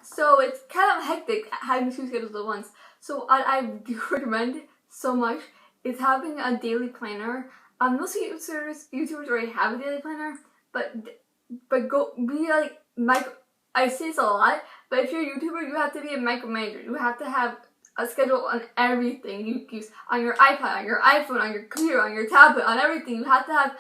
So it's kind of hectic having 2 schedules at once. So what I do recommend so much is having a daily planner. Most YouTubers already have a daily planner, but go be like I say this a lot, but if you're a YouTuber, you have to be a micromanager. You have to have a schedule on everything you use, on your iPad, on your iPhone, on your computer, on your tablet, on everything. You have to have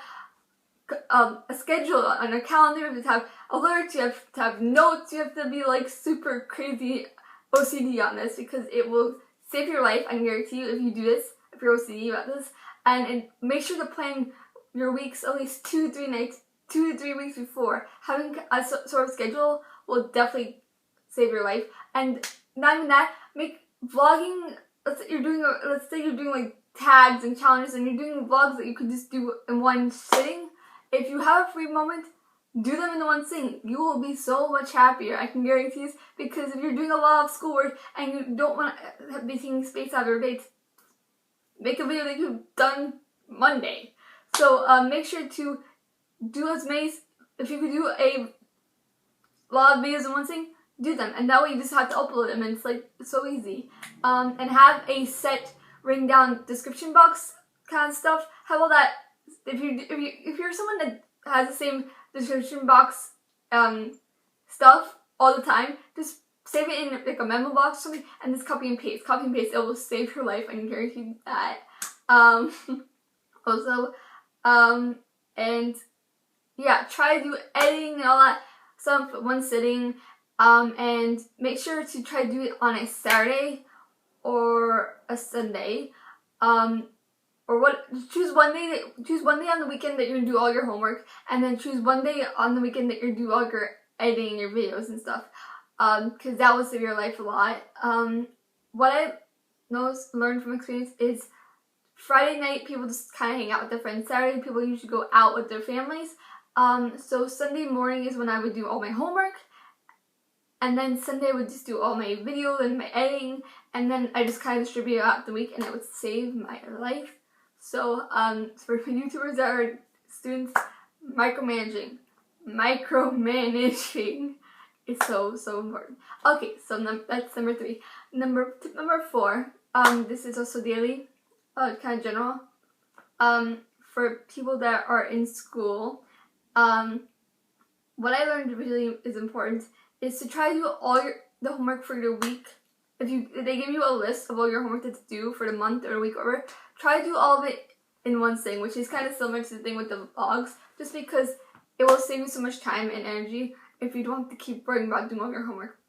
a schedule on your calendar. You have to have alerts. You have to have notes. You have to be like super crazy OCD on this, because it will save your life. I can guarantee you if you do this, if you're OCD about this. And make sure to plan your weeks at least 2 to 3 weeks before. Having a sort of schedule will definitely save your life. And not even that, make vlogging. Let's say you're doing like tags and challenges, and you're doing vlogs that you could just do in one sitting. If you have a free moment, do them in one sitting. You will be so much happier. I can guarantee this, because if you're doing a lot of schoolwork and you don't want to be taking space out of your day, make a video that you've done Monday. So make sure to do as many. If you could do a lot of videos in one thing, do them, and that way you just have to upload them, and it's like so easy. And have a set written down description box kind of stuff. How about that? If you're someone that has the same description box stuff all the time, just save it in like a memo box or something, and just copy and paste. Copy and paste. It will save your life. I can guarantee that. And yeah, try to do editing and all that stuff in one sitting. And make sure to try to do it on a Saturday or a Sunday. Choose one day on the weekend that you're gonna do all your homework, and then choose one day on the weekend that you're gonna do all your editing, your videos and stuff. Because that will save your life a lot. What I learned from experience is Friday night people just kind of hang out with their friends. Saturday people usually go out with their families. So Sunday morning is when I would do all my homework, and then Sunday I would just do all my video and my editing, and then I just kind of distribute it out the week, and it would save my life. So for YouTubers that are students, micromanaging is so important. Okay, so that's number 3. Tip number 4. This is also daily, kind of general. For people that are in school, what I learned really is important is to try to do all the homework for your week. If they give you a list of all your homework that's due for the month or a week or whatever, try to do all of it in one thing, which is kind of similar to the thing with the vlogs, just because it will save you so much time and energy if you don't have to keep worrying about doing all your homework.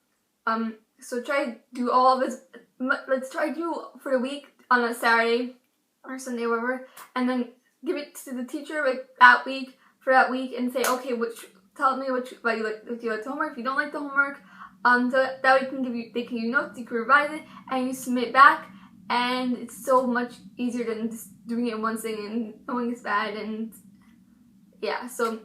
So try to do all of this. Let's try to do for the week on a Saturday or Sunday, whatever, and then give it to the teacher like for that week, and say, okay, tell me what you like the homework. If you don't like the homework, so that way they can give you notes, you can revise it, and you submit back, and it's so much easier than just doing it in one thing and knowing it's bad. And yeah, so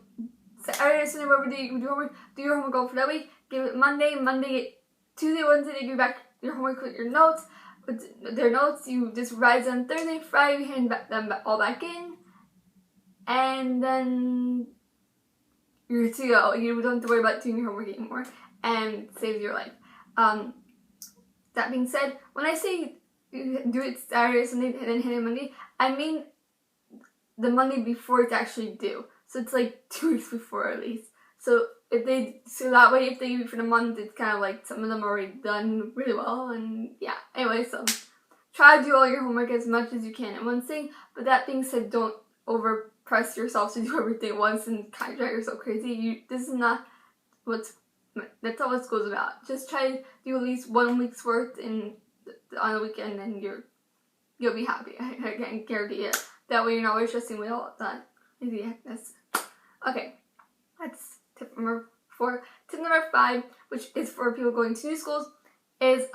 Saturday, Sunday, whatever day you do homework, do your homework all for that week. Give it Monday, Tuesday, Wednesday, they give you back your homework with your notes. With their notes, you just revise on Thursday, Friday, you hand them all back in, and then you're good to go. You don't have to worry about doing your homework anymore, and it saves your life. That being said, when I say you do it Saturday, Sunday, and then hit it Monday, I mean the Monday before it's actually due. So it's like 2 weeks before at least. So that way if they give you for the month, it's kind of like some of them are already done really well. And yeah, anyway, so try to do all your homework as much as you can in one thing. But that being said, don't overpress yourself to do everything at once and kind of drive yourself crazy. That's not what school's about. Just try to do at least 1 week's worth on the weekend, and you'll be happy. I can guarantee it. That way you're not always stressing with all that easy heckness. Okay, that's tip number 4. Tip number 5, which is for people going to new schools, is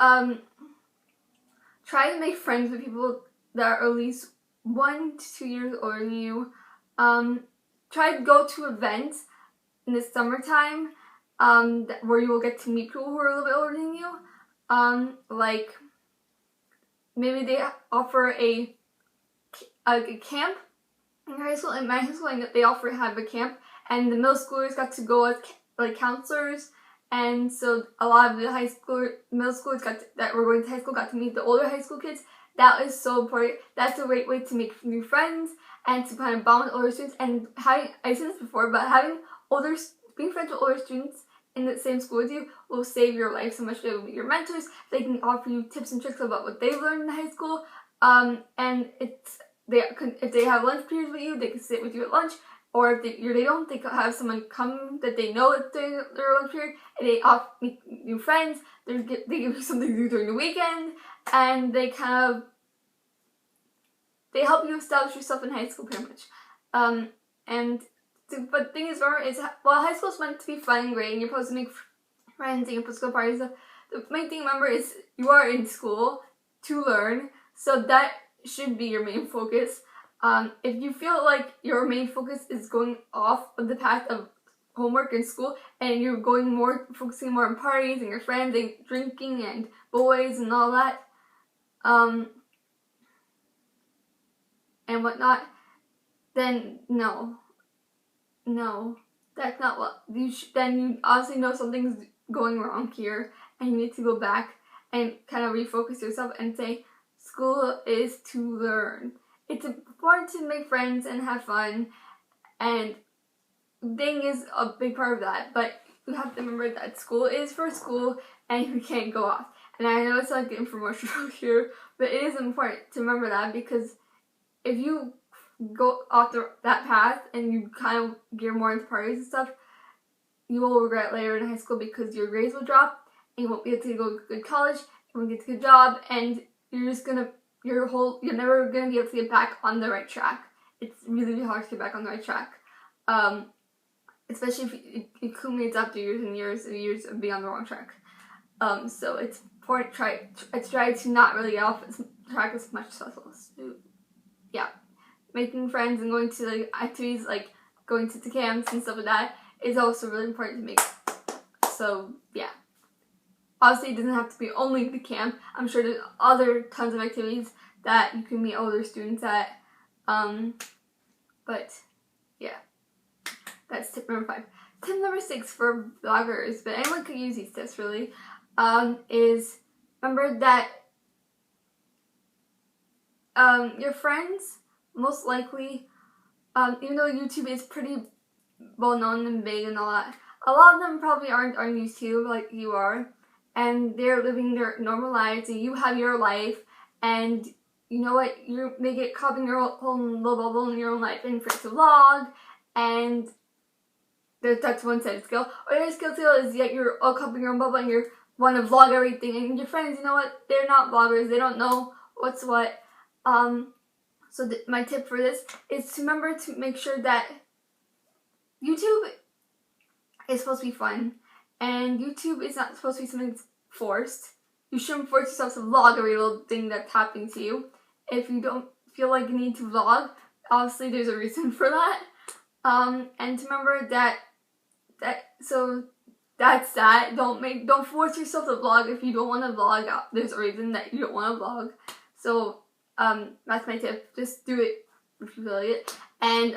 try to make friends with people that are at least 1 to 2 years older than you. Try to go to events in the summertime where you will get to meet people who are a little bit older than you. Like maybe they offer a camp in high school. In my high school, they have a camp, and the middle schoolers got to go as like counselors, and so a lot of the middle schoolers that were going to high school got to meet the older high school kids. That is so important. That's a great way to make new friends and to kind of bond with older students. And I've said this before, but being friends with older students in the same school as you will save your life so much. They will be your mentors. They can offer you tips and tricks about what they've learned in high school. And if they have lunch periods with you, they can sit with you at lunch. Or if they don't, they could have someone come that they know at their lunch period, and they make new friends. They give you something to do during the weekend, and they help you establish yourself in high school pretty much. But the thing is, while high school is meant to be fun and great, and you're supposed to make friends and you're supposed to go parties and stuff, the main thing to remember is you are in school to learn, so that should be your main focus. If you feel like your main focus is going off of the path of homework and school, and you're focusing more on parties and your friends and drinking and boys and all that, and whatnot, then no, that's not what then you obviously know something's going wrong here, and you need to go back and kind of refocus yourself and say, school is to learn. It's important to make friends and have fun, and dating is a big part of that, but you have to remember that school is for school and you can't go off. And I know it's like an infomercial here, but it is important to remember that, because if you go off that path and you kind of gear more into parties and stuff, you will regret later in high school, because your grades will drop and you won't be able to go to good college, you won't get a good job, and you're never gonna be able to get back on the right track. It's really hard to get back on the right track, especially if it accumulates after years and years and years of being on the wrong track. So it's important to try to not really get off track as much as possible. So, yeah, making friends and going to like activities like going to the camps and stuff like that is also really important to make. So yeah. Obviously, it doesn't have to be only the camp. I'm sure there's other tons of activities that you can meet older students at. But yeah, that's tip number 5. Tip number 6 for vloggers, but anyone could use these tips really, is remember that your friends most likely, even though YouTube is pretty well known and big and all that, a lot of them probably aren't on YouTube like you are. And they're living their normal lives, and you have your life, and you know what, you may get caught in your own little bubble in your own life and forget to vlog, and that's one side of skill. Or your skill is that you're all caught in your own bubble and you want to vlog everything, and your friends, you know what, they're not vloggers, they don't know what's what. So my tip for this is to remember to make sure that YouTube is supposed to be fun. And YouTube is not supposed to be something that's forced. You shouldn't force yourself to vlog every little thing that's happening to you. If you don't feel like you need to vlog, obviously there's a reason for that. And to remember so that's that. Don't force yourself to vlog if you don't want to vlog. There's a reason that you don't want to vlog. So that's my tip. Just do it if you feel like it. And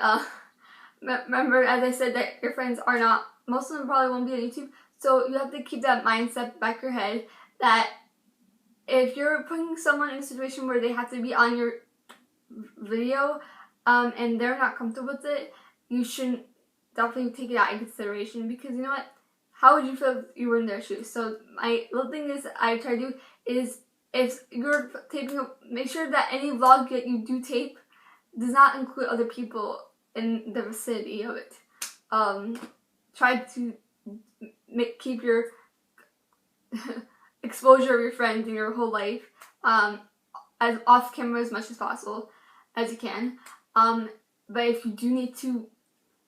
remember, as I said, that your friends are not. Most of them probably won't be on YouTube. So you have to keep that mindset back your head that if you're putting someone in a situation where they have to be on your video and they're not comfortable with it, you shouldn't definitely take it out in consideration, because you know what? How would you feel if you were in their shoes? So my little thing is I try to do is, if you're taping, make sure that any vlog that you do tape does not include other people in the vicinity of it. Try to keep your exposure of your friends in your whole life as off camera as much as possible as you can. But if you do need to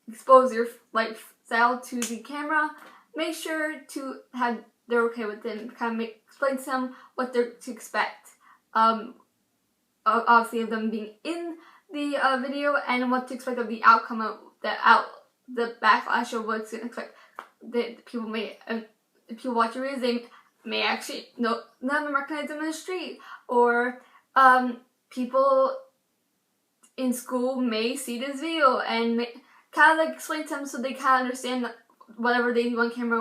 expose your lifestyle to the camera, make sure to have they're okay with it, and kind of explain to them what they're to expect. Obviously of them being in the video, and what to expect of the outcome of the backlash of what's to expect. If people watch your videos, they may actually know them and recognize them in the street, or people in school may see this video and kind of like explain to them so they kind of understand whatever they do on camera